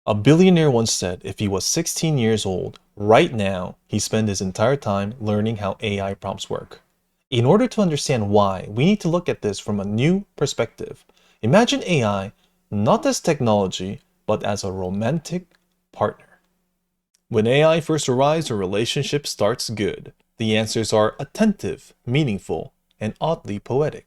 A billionaire once said if he was 16 years old, right now, he spent his entire time learning how AI prompts work. In order to understand why, we need to look at this from a new perspective. Imagine AI not as technology, but as a romantic partner. When AI first arrives, a relationship starts good. The answers are attentive, meaningful, and oddly poetic.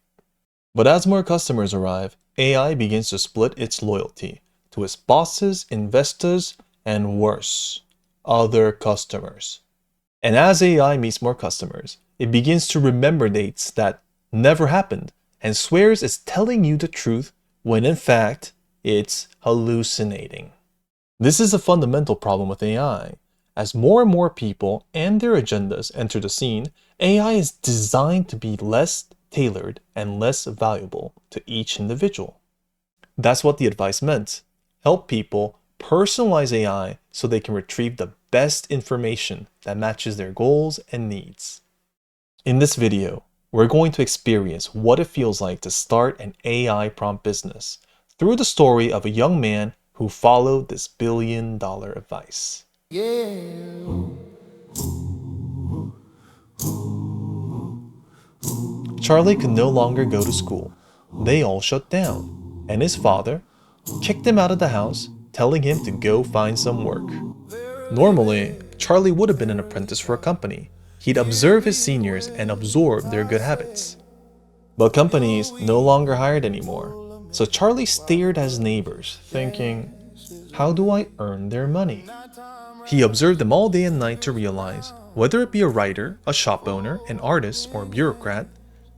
But as more customers arrive, AI begins to split its loyalty to its bosses, investors, and worse, other customers. And as AI meets more customers, it begins to remember dates that never happened and swears it's telling you the truth when in fact it's hallucinating. This is a fundamental problem with AI. As more and more people and their agendas enter the scene, AI is designed to be less tailored and less valuable to each individual. That's what the advice meant. Help people personalize AI so they can retrieve the best information that matches their goals and needs. In this video, we're going to experience what it feels like to start an AI prompt business through the story of a young man who followed this billion-dollar advice. Charlie could no longer go to school. They all shut down, and his father kicked him out of the house, telling him to go find some work. Normally, Charlie would have been an apprentice for a company. He'd observe his seniors and absorb their good habits. But companies no longer hired anymore, so Charlie stared at his neighbors, thinking, how do I earn their money? He observed them all day and night to realize, whether it be a writer, a shop owner, an artist, or a bureaucrat,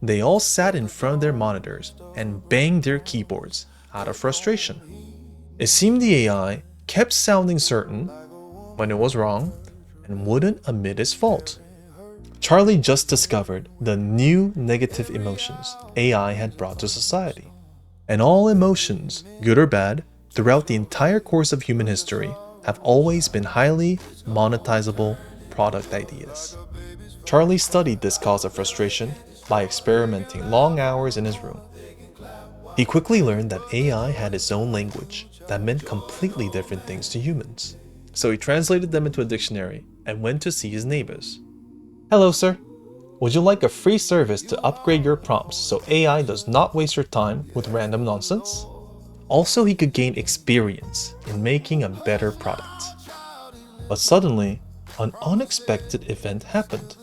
they all sat in front of their monitors and banged their keyboards out of frustration. It seemed the AI kept sounding certain when it was wrong and wouldn't admit its fault. Charlie just discovered the new negative emotions AI had brought to society. And all emotions, good or bad, throughout the entire course of human history, have always been highly monetizable product ideas. Charlie studied this cause of frustration by experimenting long hours in his room. He quickly learned that AI had its own language that meant completely different things to humans. So he translated them into a dictionary and went to see his neighbors. Hello, sir. Would you like a free service to upgrade your prompts so AI does not waste your time with random nonsense? Also, he could gain experience in making a better product. But suddenly, an unexpected event happened.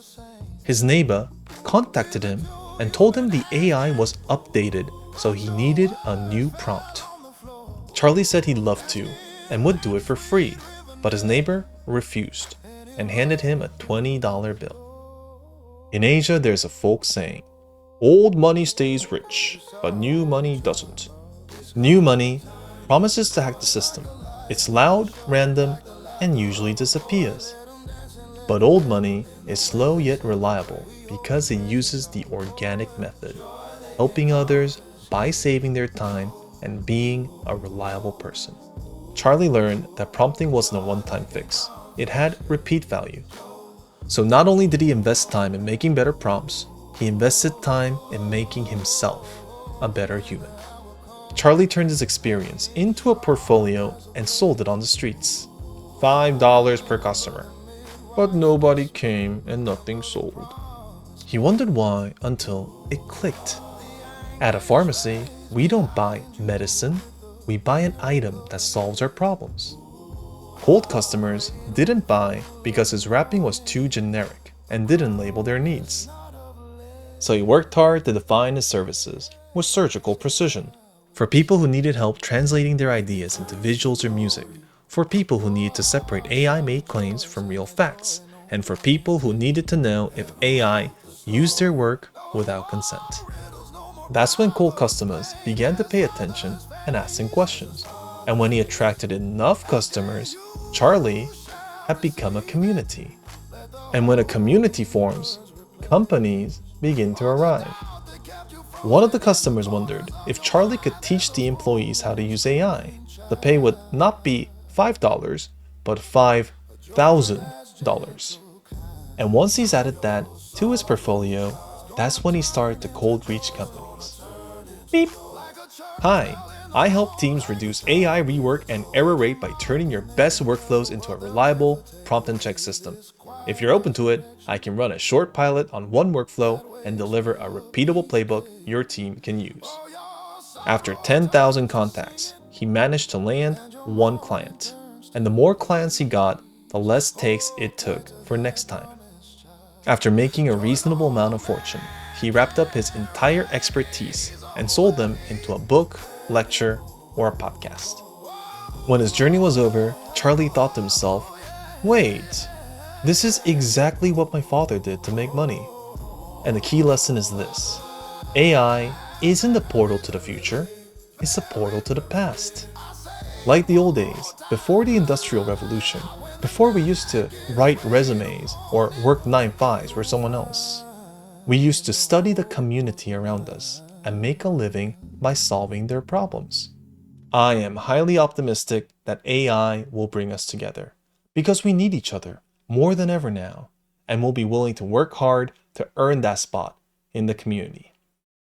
His neighbor contacted him and told him the AI was updated, so he needed a new prompt. Charlie said he'd love to and would do it for free, but his neighbor refused and handed him a $20 bill. In Asia, there's a folk saying, old money stays rich, but new money doesn't. New money promises to hack the system. It's loud, random, and usually disappears. But old money is slow yet reliable because it uses the organic method, helping others by saving their time and being a reliable person. Charlie learned that prompting wasn't a one-time fix. It had repeat value. So not only did he invest time in making better prompts, he invested time in making himself a better human. Charlie turned his experience into a portfolio and sold it on the streets. $5 per customer. But nobody came and nothing sold. He wondered why until it clicked. At a pharmacy, we don't buy medicine, we buy an item that solves our problems. Cold customers didn't buy because his wrapping was too generic and didn't label their needs. So he worked hard to define his services with surgical precision. For people who needed help translating their ideas into visuals or music, for people who needed to separate AI-made claims from real facts, and for people who needed to know if AI used their work without consent. That's when cold customers began to pay attention and ask him questions. And when he attracted enough customers, Charlie had become a community. And when a community forms, companies begin to arrive. One of the customers wondered if Charlie could teach the employees how to use AI. The pay would not be $5, but $5,000. And once he's added that to his portfolio, that's when he started to cold reach companies. Beep! Hi, I help teams reduce AI rework and error rate by turning your best workflows into a reliable prompt and check system. If you're open to it, I can run a short pilot on one workflow and deliver a repeatable playbook your team can use. After 10,000 contacts, he managed to land one client. And the more clients he got, the less takes it took for next time. After making a reasonable amount of fortune, he wrapped up his entire expertise and sold them into a book, lecture, or a podcast. When his journey was over, Charlie thought to himself, wait, this is exactly what my father did to make money. And the key lesson is this: AI isn't the portal to the future, it's the portal to the past. Like the old days, before the Industrial Revolution, before we used to write resumes or work 9 to 5s for someone else, we used to study the community around us and make a living by solving their problems. I am highly optimistic that AI will bring us together because we need each other more than ever now, and we'll be willing to work hard to earn that spot in the community.